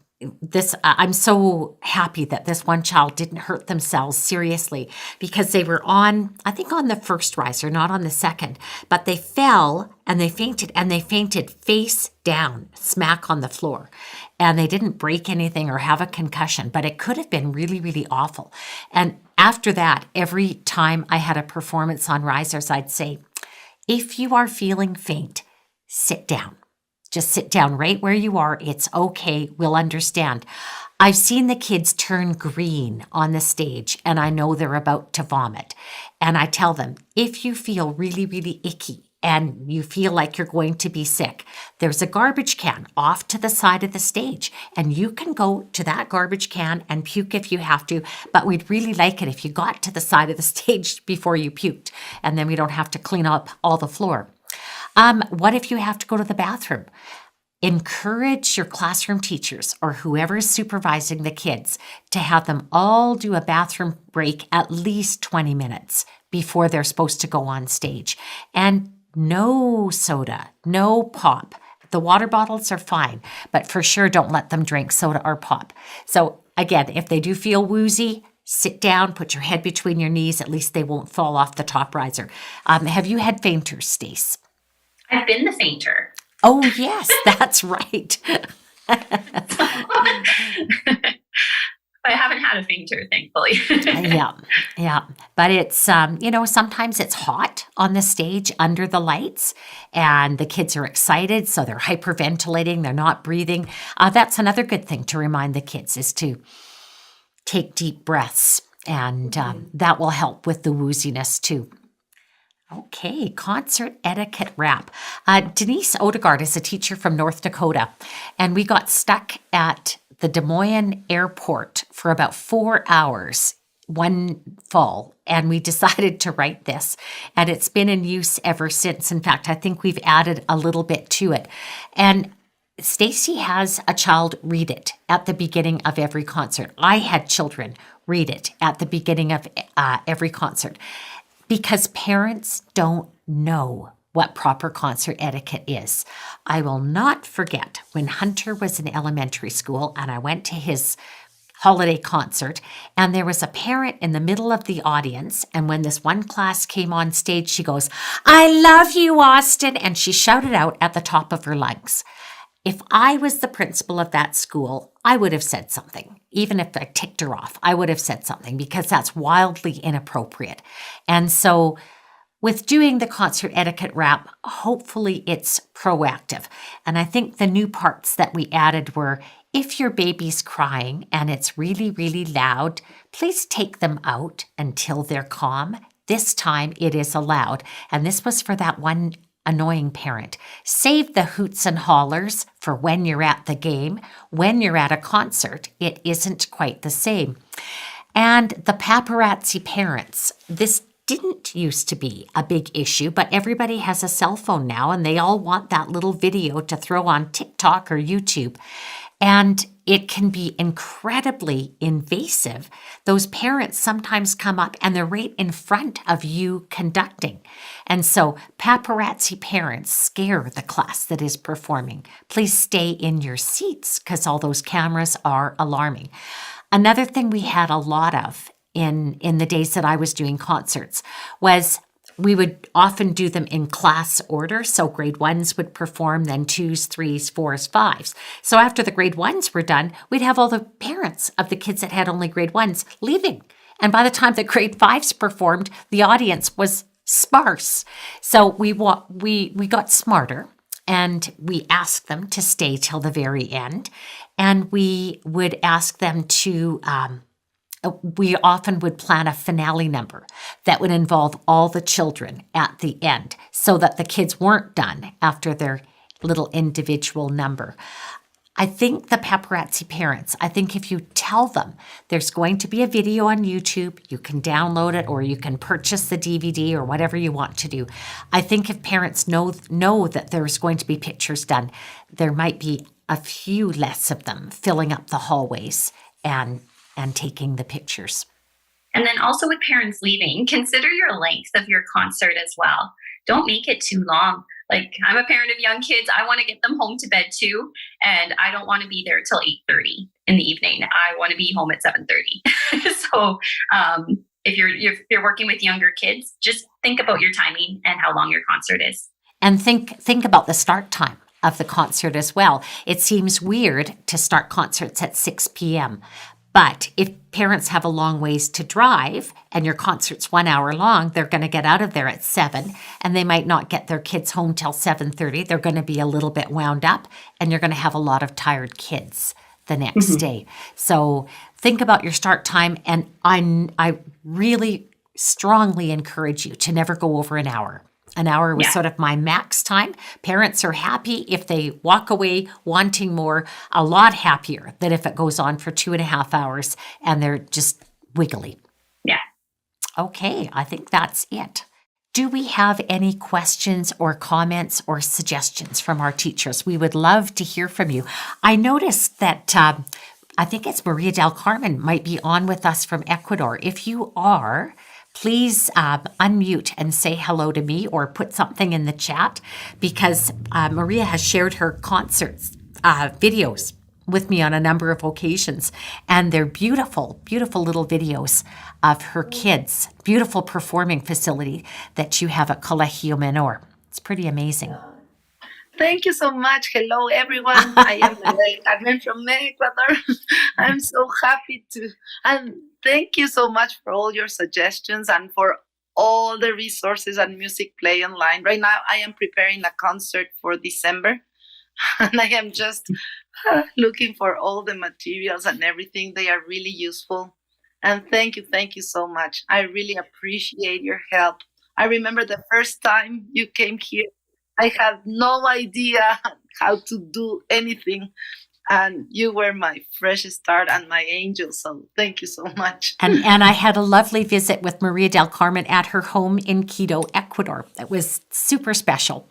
I'm so happy that this one child didn't hurt themselves seriously, because they were on the first riser, not on the second, but they fell and they fainted face down, smack on the floor. And they didn't break anything or have a concussion, but it could have been really, really awful. And after that, every time I had a performance on risers, I'd say, if you are feeling faint, sit down. Just sit down right where you are. It's okay. We'll understand. I've seen the kids turn green on the stage, and I know they're about to vomit. And I tell them, if you feel really, really icky and you feel like you're going to be sick, there's a garbage can off to the side of the stage, and you can go to that garbage can and puke if you have to, but we'd really like it if you got to the side of the stage before you puked, and then we don't have to clean up all the floor. What if you have to go to the bathroom? Encourage your classroom teachers or whoever is supervising the kids to have them all do a bathroom break at least 20 minutes before they're supposed to go on stage. And no soda, no pop. The water bottles are fine, but for sure don't let them drink soda or pop. So again, if they do feel woozy, sit down, put your head between your knees. At least they won't fall off the top riser. Have you had fainters, Stace? I've been the fainter. Oh, yes, that's right. I haven't had a fainter, thankfully. Yeah. But it's, sometimes it's hot on the stage under the lights and the kids are excited. So they're hyperventilating. They're not breathing. That's another good thing to remind the kids is to take deep breaths. And that will help with the wooziness too. Okay, concert etiquette wrap. Denise Odegaard is a teacher from North Dakota, and we got stuck at the Des Moines airport for about 4 hours one fall, and we decided to write this, and it's been in use ever since. In fact, I think we've added a little bit to it. And Stacy has a child read it at the beginning of every concert. I had children read it at the beginning of every concert because parents don't know what proper concert etiquette is. I will not forget when Hunter was in elementary school and I went to his holiday concert, and there was a parent in the middle of the audience, and when this one class came on stage, she goes, "I love you, Austin," and she shouted out at the top of her lungs. If I was the principal of that school, I would have said something. Even if I ticked her off, I would have said something because that's wildly inappropriate. And so with doing the concert etiquette wrap, hopefully it's proactive. And I think the new parts that we added were, if your baby's crying and it's really, really loud, please take them out until they're calm. This time it is allowed. And this was for that one annoying parent. Save the hoots and hollers for when you're at the game. When you're at a concert, it isn't quite the same. And the paparazzi parents, this didn't used to be a big issue, but everybody has a cell phone now and they all want that little video to throw on TikTok or YouTube. And it can be incredibly invasive. Those parents sometimes come up and they're right in front of you conducting. And so paparazzi parents scare the class that is performing. Please stay in your seats because all those cameras are alarming. Another thing we had a lot of in the days that I was doing concerts was we would often do them in class order. So grade ones would perform, then twos, threes, fours, fives. So after the grade ones were done, we'd have all the parents of the kids that had only grade ones leaving. And by the time the grade fives performed, the audience was sparse. So we got smarter and we asked them to stay till the very end. And we would ask them to we often would plan a finale number that would involve all the children at the end so that the kids weren't done after their little individual number. I think the paparazzi parents, I think if you tell them there's going to be a video on YouTube, you can download it or you can purchase the DVD or whatever you want to do. I think if parents know that there's going to be pictures done, there might be a few less of them filling up the hallways and taking the pictures. And then also with parents leaving, consider your length of your concert as well. Don't make it too long. Like, I'm a parent of young kids. I want to get them home to bed too. And I don't want to be there till 8:30 in the evening. I want to be home at 7:30. So if you're working with younger kids, just think about your timing and how long your concert is. And think about the start time of the concert as well. It seems weird to start concerts at 6 p.m., but if parents have a long ways to drive and your concert's 1 hour long, they're going to get out of there at 7 and they might not get their kids home till 7:30. They're going to be a little bit wound up and you're going to have a lot of tired kids the next day. So think about your start time. And I really strongly encourage you to never go over an hour. An hour was Yeah. sort of my max time. Parents are happy if they walk away wanting more, a lot happier than if it goes on for 2.5 hours and they're just wiggly. Yeah. Okay, I think that's it. Do we have any questions or comments or suggestions from our teachers? We would love to hear from you. I noticed that I think it's Maria del Carmen might be on with us from Ecuador. If you are, please unmute and say hello to me or put something in the chat, because Maria has shared her concerts videos with me on a number of occasions, and they're beautiful, beautiful little videos of her kids. Beautiful performing facility that you have at Colegio Menor. It's pretty amazing. Thank you so much. Hello, everyone. I am Carmen from Ecuador. I'm so happy to, and thank you so much for all your suggestions and for all the resources and Musicplay online. Right now, I am preparing a concert for December, and I am just looking for all the materials and everything. They are really useful. And thank you so much. I really appreciate your help. I remember the first time you came here, I had no idea how to do anything. And you were my fresh start and my angel. So thank you so much. And I had a lovely visit with Maria del Carmen at her home in Quito, Ecuador. It was super special.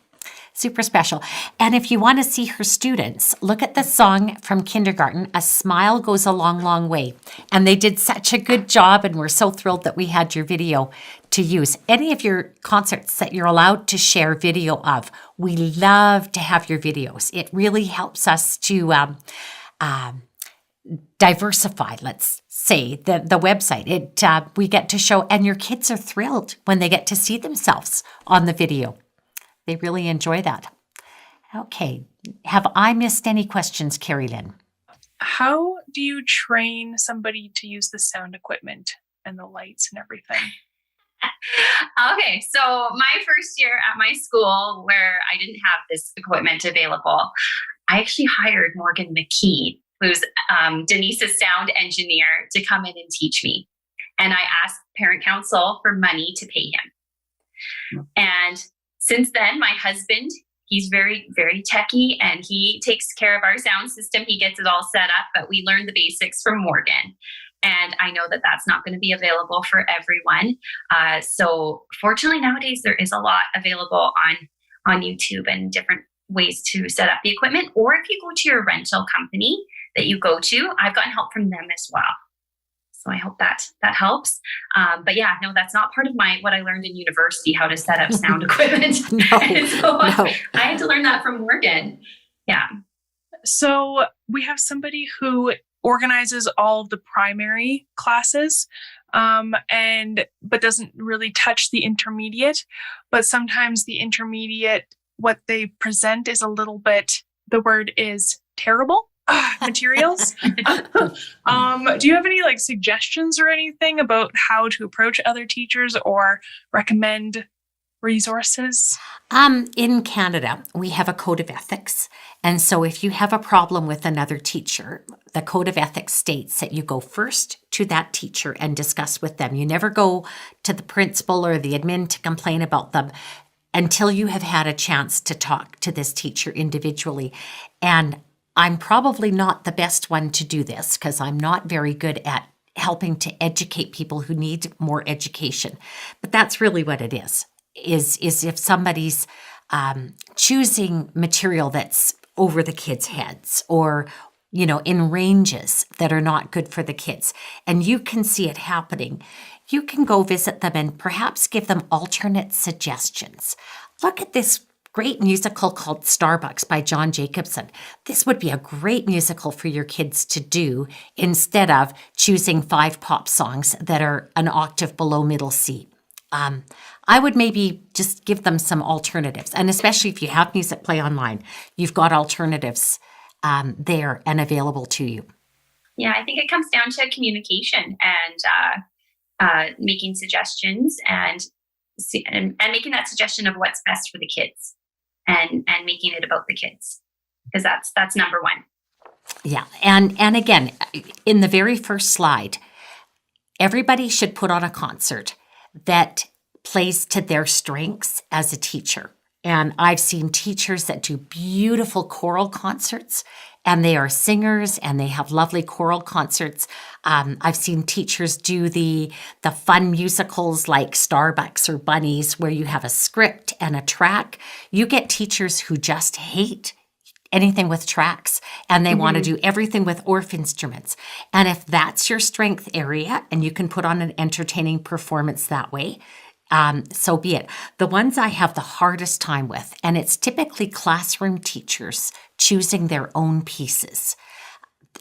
Super special. And if you want to see her students, look at the song from kindergarten, A Smile Goes a Long, Long Way. And they did such a good job, and we're so thrilled that we had your video to use. Any of your concerts that you're allowed to share video of, we love to have your videos. It really helps us to diversify, let's say, the website. We get to show, and your kids are thrilled when they get to see themselves on the video. They really enjoy that. Okay. Have I missed any questions, Carrie Lynn? How do you train somebody to use the sound equipment and the lights and everything? Okay, so my first year at my school, where I didn't have this equipment available, I actually hired Morgan McKee, who's Denise's sound engineer, to come in and teach me. And I asked parent council for money to pay him. And since then, my husband, he's very, very techie, and he takes care of our sound system. He gets it all set up, but we learned the basics from Morgan. And I know that that's not going to be available for everyone. So fortunately, nowadays, there is a lot available on YouTube and different ways to set up the equipment. Or if you go to your rental company that you go to, I've gotten help from them as well. So I hope that helps. But yeah, no, that's not part of what I learned in university, how to set up sound equipment. No. I had to learn that from Morgan. Yeah. So we have somebody who organizes all of the primary classes, but doesn't really touch the intermediate. But sometimes the intermediate, what they present is a little bit, the word is terrible. Materials. Do you have any suggestions or anything about how to approach other teachers or recommend resources? In Canada, we have a code of ethics. And so if you have a problem with another teacher, the code of ethics states that you go first to that teacher and discuss with them. You never go to the principal or the admin to complain about them until you have had a chance to talk to this teacher individually. And I'm probably not the best one to do this because I'm not very good at helping to educate people who need more education. But that's really what it is if somebody's choosing material that's over the kids' heads or, in ranges that are not good for the kids, and you can see it happening, you can go visit them and perhaps give them alternate suggestions. Look at this great musical called Starbucks by John Jacobson. This would be a great musical for your kids to do instead of choosing 5 pop songs that are an octave below middle C. I would maybe just give them some alternatives. And especially if you have Musicplay online, you've got alternatives there and available to you. Yeah, I think it comes down to communication and making suggestions and making that suggestion of what's best for the kids. And making it about the kids, because that's number one. Yeah, and again, in the very first slide, everybody should put on a concert that plays to their strengths as a teacher. And I've seen teachers that do beautiful choral concerts, and they are singers and they have lovely choral concerts. I've seen teachers do the fun musicals like Starbucks or Bunnies, where you have a script and a track. You get teachers who just hate anything with tracks, and they want to do everything with orff instruments. And if that's your strength area and you can put on an entertaining performance that way, so be it. The ones I have the hardest time with, and it's typically classroom teachers choosing their own pieces.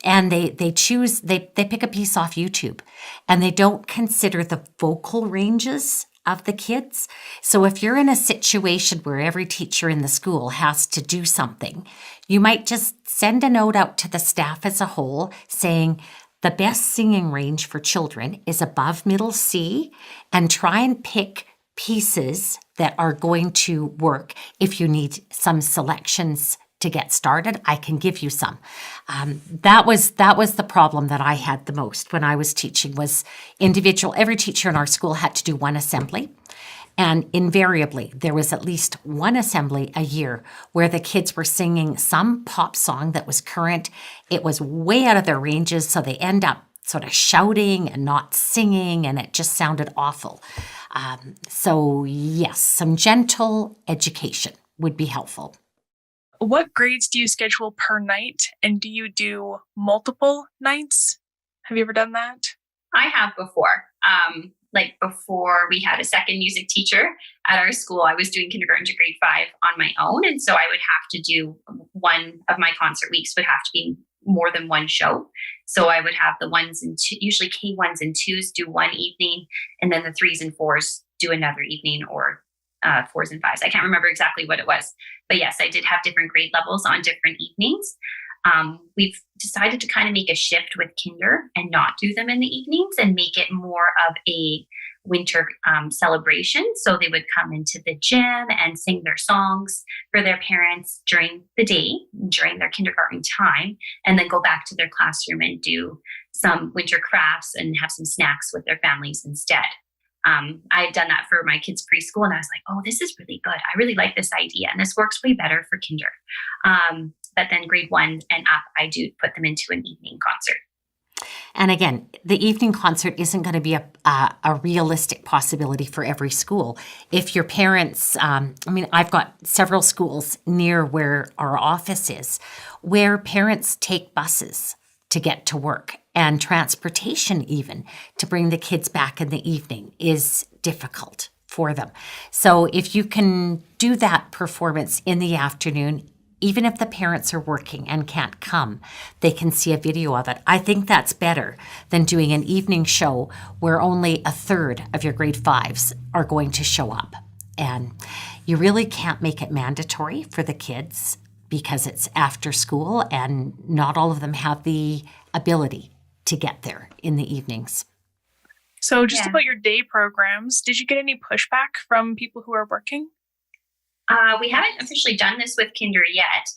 And they pick a piece off YouTube, and they don't consider the vocal ranges of the kids. So if you're in a situation where every teacher in the school has to do something, you might just send a note out to the staff as a whole saying, the best singing range for children is above middle C, and try and pick pieces that are going to work. If you need some selections to get started, I can give you some. That was the problem that I had the most when I was teaching, was individual. Every teacher in our school had to do one assembly. And invariably, there was at least one assembly a year where the kids were singing some pop song that was current. It was way out of their ranges, so they end up sort of shouting and not singing, and it just sounded awful. So yes, some gentle education would be helpful. What grades do you schedule per night, and do you do multiple nights? Have you ever done that? I have before. Like before we had a second music teacher at our school, I was doing kindergarten to grade 5 on my own. And so I would have to do one of my concert weeks would have to be more than one show. So I would have the ones and two, usually K1s and 2s do one evening, and then the 3s and 4s do another evening, or 4s and 5s. I can't remember exactly what it was. But yes, I did have different grade levels on different evenings. We've decided to kind of make a shift with kinder and not do them in the evenings, and make it more of a winter celebration. So they would come into the gym and sing their songs for their parents during the day, during their kindergarten time, and then go back to their classroom and do some winter crafts and have some snacks with their families instead. I had done that for my kids' preschool, and I was like, oh, this is really good. I really like this idea, and this works way better for kinder. But then grade 1 and up, I do put them into an evening concert. And again, the evening concert isn't going to be a realistic possibility for every school. If your parents, I've got several schools near where our office is, where parents take buses to get to work, and transportation even to bring the kids back in the evening is difficult for them. So if you can do that performance in the afternoon, even if the parents are working and can't come, they can see a video of it. I think that's better than doing an evening show where only a third of your grade 5s are going to show up. And you really can't make it mandatory for the kids because it's after school, and not all of them have the ability to get there in the evenings. So just about your day programs, did you get any pushback from people who are working? We haven't officially done this with kinder yet,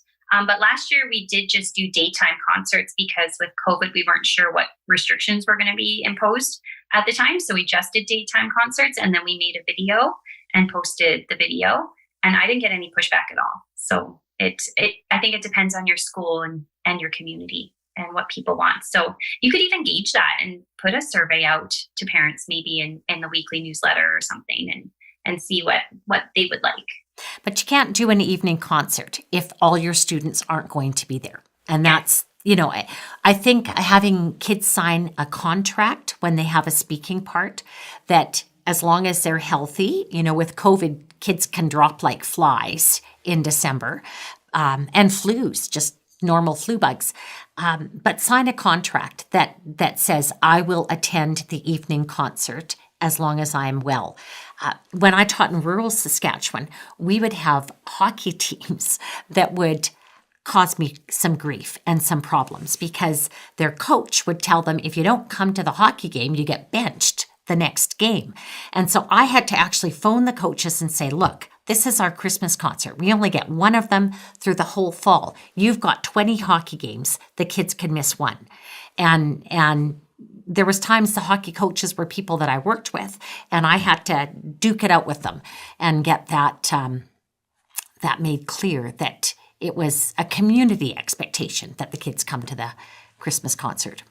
but last year we did just do daytime concerts because with COVID, we weren't sure what restrictions were going to be imposed at the time. So we just did daytime concerts, and then we made a video and posted the video, and I didn't get any pushback at all. So I think it depends on your school and your community and what people want. So you could even gauge that and put a survey out to parents, maybe in the weekly newsletter or something, and see what they would like. But you can't do an evening concert if all your students aren't going to be there. And that's, I think having kids sign a contract when they have a speaking part, that as long as they're healthy, with COVID, kids can drop like flies in December, and flus, just normal flu bugs. But sign a contract that says, I will attend the evening concert as long as I'm well. When I taught in rural Saskatchewan, we would have hockey teams that would cause me some grief and some problems because their coach would tell them, if you don't come to the hockey game, you get benched the next game. And so I had to actually phone the coaches and say, look, this is our Christmas concert. We only get one of them through the whole fall. You've got 20 hockey games. The kids can miss one. And there was times the hockey coaches were people that I worked with, and I had to duke it out with them and get that that made clear that it was a community expectation that the kids come to the Christmas concert.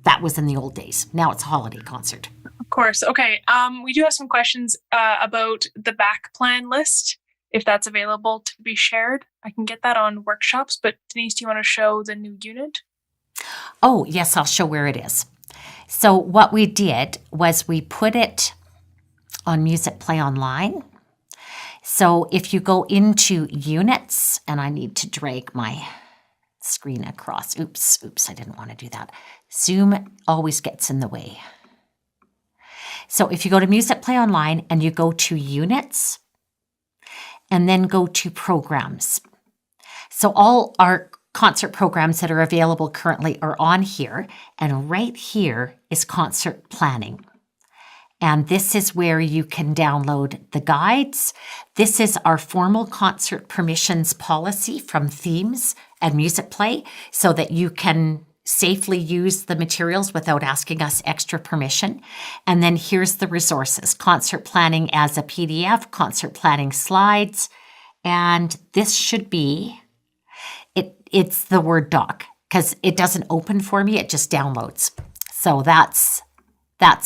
That was in the old days. Now it's a holiday concert. Of course. Okay. We do have some questions about the back plan list, if that's available to be shared. I can get that on workshops, but Denise, do you want to show the new unit? Oh, yes, I'll show where it is. So what we did was we put it on Musicplay Online. So if you go into units, and I need to drag my screen across. Oops, I didn't want to do that. Zoom always gets in the way. So if you go to Musicplay Online and you go to units and then go to programs. So all our concert programs that are available currently are on here, and right here is concert planning. And this is where you can download the guides. This is our formal concert permissions policy from Themes and Musicplay, so that you can safely use the materials without asking us extra permission. And then here's the resources: concert planning as a PDF, concert planning slides, and this should be, it's the Word doc, because it doesn't open for me, it just downloads. So that's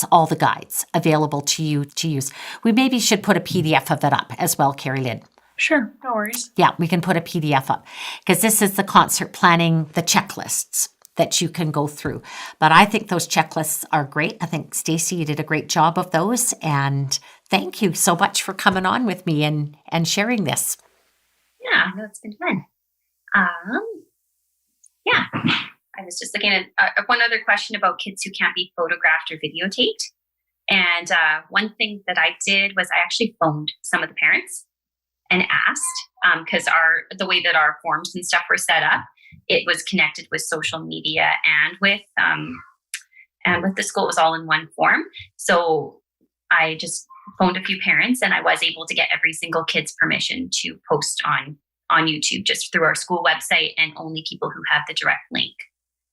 all the guides available to you to use. We maybe should put a PDF of it up as well, Carrie Lynn. Sure, no worries. Yeah, we can put a PDF up, because this is the concert planning, the checklists that you can go through. But I think those checklists are great. I think, Stacy, you did a great job of those. And thank you so much for coming on with me and sharing this. Yeah, no, it's been fun. Yeah, I was just looking at one other question about kids who can't be photographed or videotaped. And one thing that I did was I actually phoned some of the parents and asked, because the way that our forms and stuff were set up, it was connected with social media and with the school. It was all in one form. So I just phoned a few parents, and I was able to get every single kid's permission to post on YouTube just through our school website, and only people who have the direct link.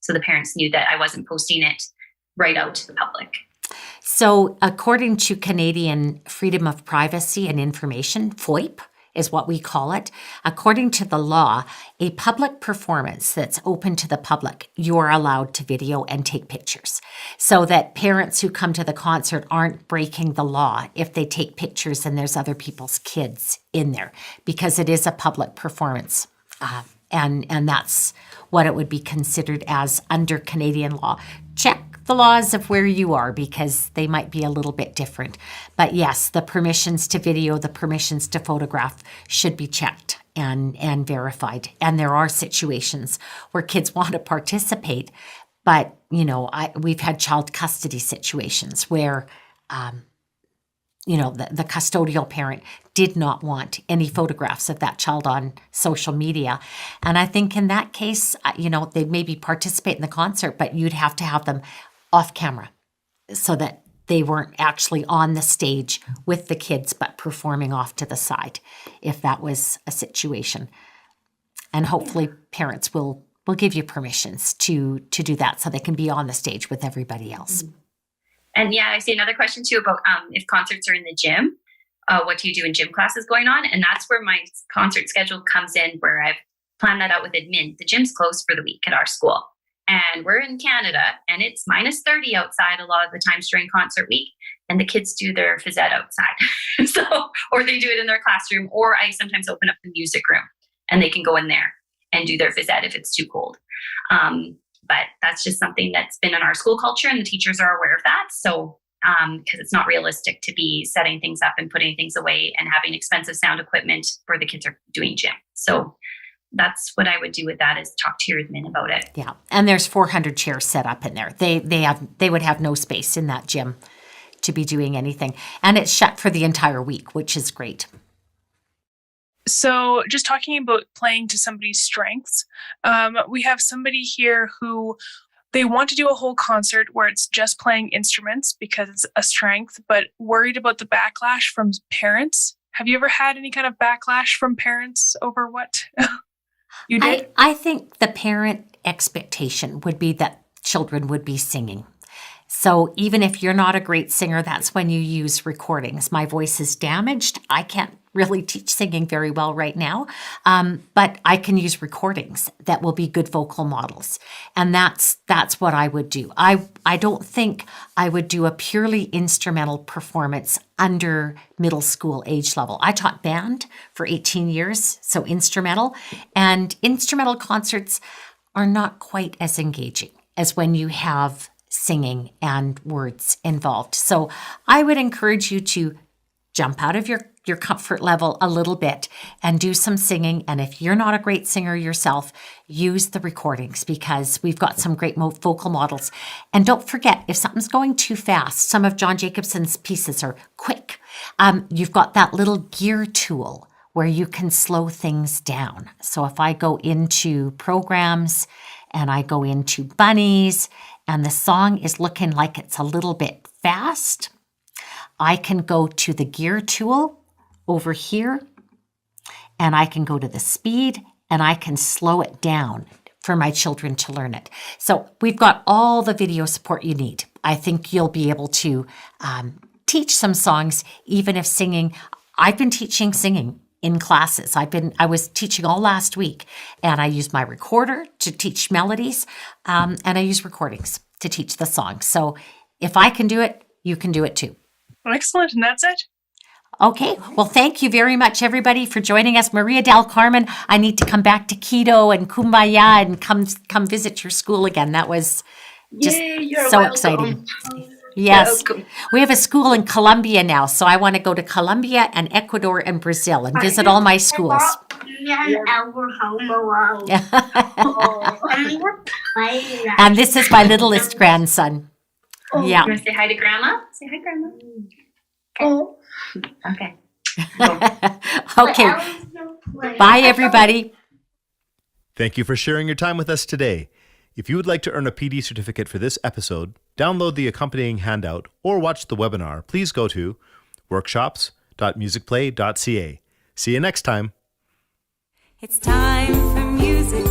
So the parents knew that I wasn't posting it right out to the public. So according to Canadian Freedom of Privacy and Information, FOIP is what we call it, according to the law, a public performance that's open to the public, you're allowed to video and take pictures, so that parents who come to the concert aren't breaking the law if they take pictures and there's other people's kids in there, because it is a public performance. And that's what it would be considered as under Canadian law. Check the laws of where you are, because they might be a little bit different. But yes, the permissions to video, the permissions to photograph should be checked and verified. And there are situations where kids want to participate, but we've had child custody situations where the custodial parent did not want any photographs of that child on social media. And I think in that case, they maybe participate in the concert, but you'd have to have them off camera so that they weren't actually on the stage with the kids, but performing off to the side, if that was a situation. And hopefully parents will give you permissions to do that, so they can be on the stage with everybody else. And yeah, I see another question too about if concerts are in the gym, what do you do in gym classes going on? And that's where my concert schedule comes in, where I've planned that out with admin. The gym's closed for the week at our school. And we're in Canada, and it's -30 outside a lot of the times during concert week. And the kids do their phys ed outside. Or they do it in their classroom, or I sometimes open up the music room and they can go in there and do their phys ed if it's too cold. But that's just something that's been in our school culture, and the teachers are aware of that. So, because it's not realistic to be setting things up and putting things away and having expensive sound equipment where the kids are doing gym. So that's what I would do with that, is talk to your admin about it. Yeah. And there's 400 chairs set up in there. They would have no space in that gym to be doing anything. And it's shut for the entire week, which is great. So just talking about playing to somebody's strengths, we have somebody here who they want to do a whole concert where it's just playing instruments because it's a strength, but worried about the backlash from parents. Have you ever had any kind of backlash from parents over what you did? I think the parent expectation would be that children would be singing. So even if you're not a great singer, that's when you use recordings. My voice is damaged. I can't really teach singing very well right now, but I can use recordings that will be good vocal models. And that's what I would do. I don't think I would do a purely instrumental performance under middle school age level. I taught band for 18 years, so instrumental. And instrumental concerts are not quite as engaging as when you have singing and words involved. So I would encourage you to jump out of your comfort level a little bit and do some singing. And if you're not a great singer yourself, use the recordings because we've got some great vocal models. And don't forget, if something's going too fast, some of John Jacobson's pieces are quick. You've got that little gear tool where you can slow things down. So if I go into programs and I go into bunnies and the song is looking like it's a little bit fast, I can go to the gear tool over here and I can go to the speed and I can slow it down for my children to learn it. So we've got all the video support you need. I think you'll be able to teach some songs, even if singing. I've been teaching singing in classes. I was teaching all last week and I used my recorder to teach melodies and I use recordings to teach the songs. So if I can do it, you can do it too. Excellent. And that's it. Okay. Well, thank you very much, everybody, for joining us. Maria del Carmen, I need to come back to Keto and Kumbaya and come visit your school again. That was just so welcome. Exciting. Yes. Welcome. We have a school in Colombia now, so I want to go to Colombia and Ecuador and Brazil and visit all my schools. And this is my littlest grandson. Yeah. You want to say hi to Grandma? Say hi, Grandma. Oh. Okay. Okay. Bye, everybody. Thank you for sharing your time with us today. If you would like to earn a PD certificate for this episode, download the accompanying handout, or watch the webinar, please go to workshops.musicplay.ca. See you next time. It's time for music